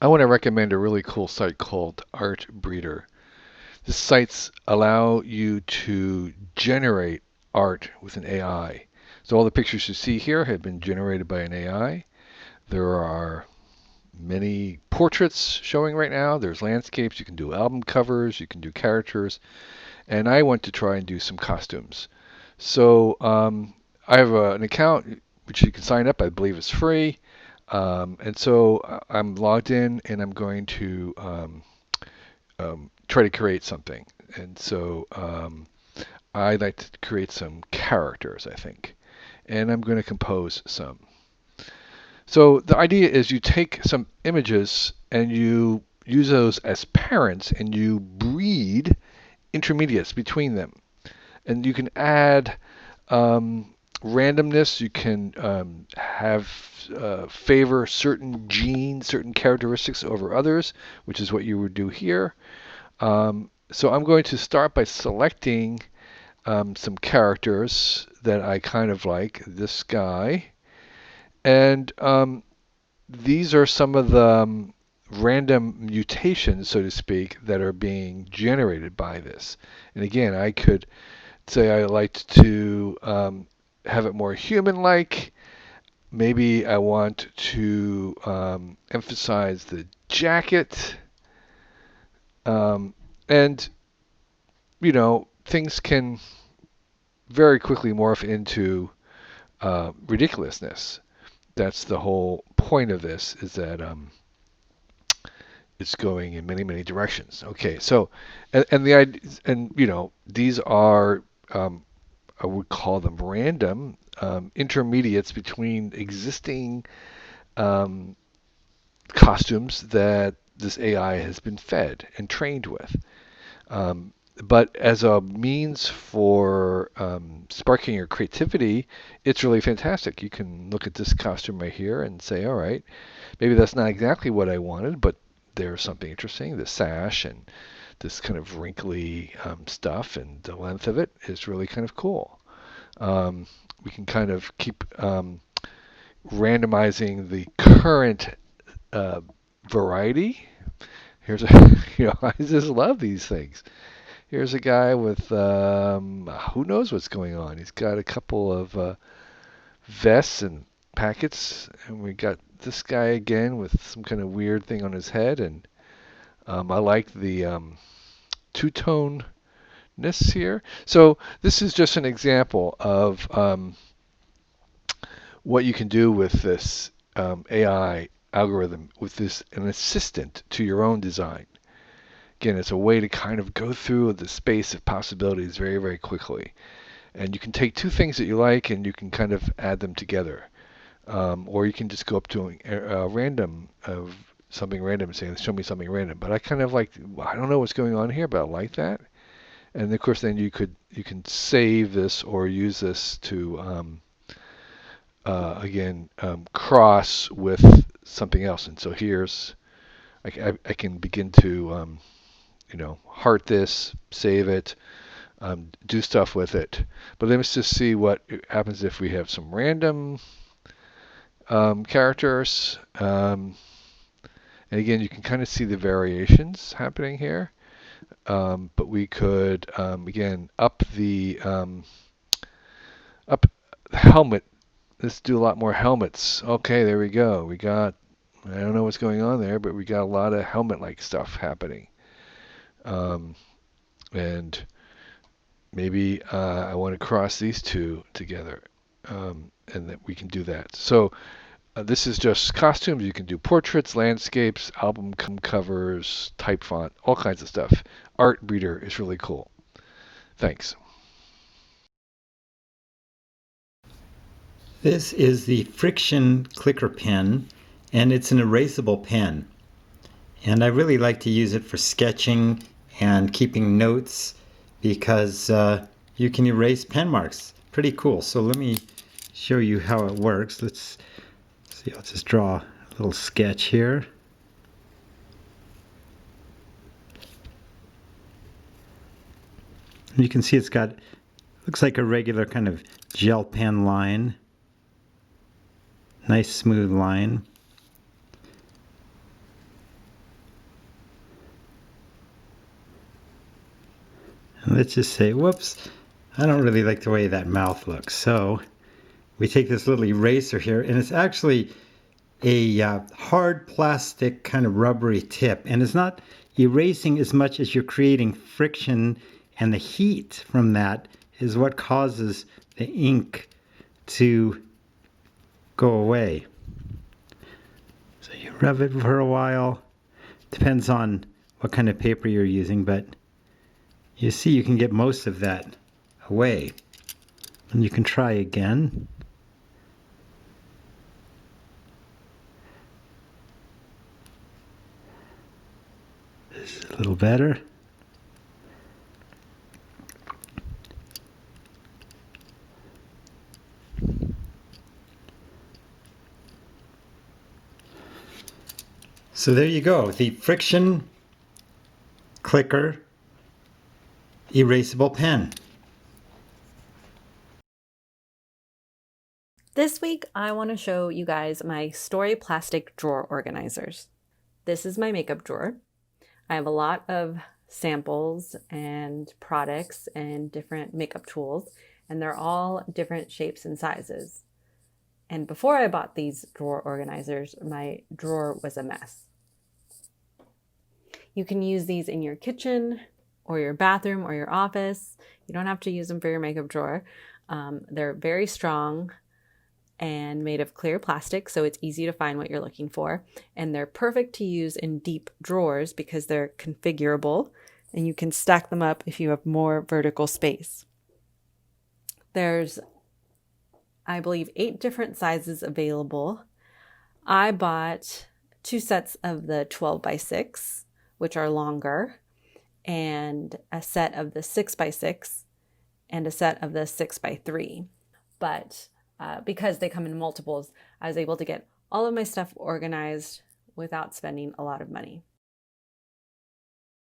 I want to recommend a really cool site called Artbreeder. The sites allow you to generate art with an AI. So all the pictures you see here have been generated by an AI. There are many portraits showing right now. There's landscapes. You can do album covers. You can do characters. And I want to try and do some costumes. So I have an account which you can sign up. I believe it's free. And so I'm logged in and I'm going to try to create something. And so I'd like to create some characters, I think. And I'm going to compose some. So the idea is you take some images and you use those as parents and you breed intermediates between them. And you can add randomness. You can have favor certain genes, certain characteristics over others, which is what you would do here. So I'm going to start by selecting some characters that I kind of like. This guy. And these are some of the random mutations, so to speak, that are being generated by this. And again, I could say I liked to have it more human-like. Maybe I want to emphasize the jacket. And, things can very quickly morph into ridiculousness. That's the whole point of this, is that it's going in many, many directions. Okay, so, and the idea, and, these are, I would call them random intermediates between existing um, costumes that this AI has been fed and trained with. Um, but as a means for sparking your creativity, it's really fantastic. You can look at this costume right here and say, all right, maybe that's not exactly what I wanted, but there's something interesting. The sash and this kind of wrinkly stuff and the length of it is really kind of cool. We can kind of keep randomizing the current uh, variety. Here's a, I just love these things. Here's a guy with who knows what's going on. He's got a couple of vests and packets, and we got this guy again with some kind of weird thing on his head. And I like the two-toneness here. So this is just an example of what you can do with this AI algorithm, with this an assistant to your own design. Again, it's a way to kind of go through the space of possibilities very, very quickly. And you can take two things that you like and you can kind of add them together. Or you can just go up to a random of something random and say, show me something random. But I kind of like, I don't know what's going on here, but I like that. And of course, then you can save this or use this to again cross with something else. And so here's I can begin to heart this, save it, do stuff with it. But let's just see what happens if we have some random characters. And again, you can kind of see the variations happening here. But we could again up the helmet. Let's do a lot more helmets. Okay, there we go. We got, I don't know what's going on there, but we got a lot of helmet-like stuff happening. And maybe I want to cross these two together, and that we can do that. So this is just costumes. You can do portraits, landscapes, album covers, type font, all kinds of stuff. Artbreeder is really cool. Thanks. This is the FriXion clicker pen, and it's an erasable pen. And I really like to use it for sketching and keeping notes because you can erase pen marks. Pretty cool. So let me show you how it works. Let's see, I'll just draw a little sketch here. And you can see it's got, looks like a regular kind of gel pen line. Nice smooth line. let's just say, whoops, I don't really like the way that mouth looks. So we take this little eraser here, and it's actually a hard plastic kind of rubbery tip, and it's not erasing as much as you're creating friction, and the heat from that is what causes the ink to go away. So you rub it for a while. Depends on what kind of paper you're using, but you see you can get most of that away. And you can try again. This is a little better. So there you go, the FriXion clicker erasable pen. This week, I want to show you guys my Stori plastic drawer organizers. This is my makeup drawer. I have a lot of samples and products and different makeup tools, and they're all different shapes and sizes. And before I bought these drawer organizers, my drawer was a mess. You can use these in your kitchen or your bathroom or your office. You don't have to use them for your makeup drawer. They're very strong and made of clear plastic, so it's easy to find what you're looking for. And they're perfect to use in deep drawers because they're configurable and you can stack them up if you have more vertical space. There's, I believe, 8 different sizes available. I bought 2 sets of the 12x6, which are longer, and a set of the 6x6 and a set of the 6x3. But because they come in multiples, I was able to get all of my stuff organized without spending a lot of money.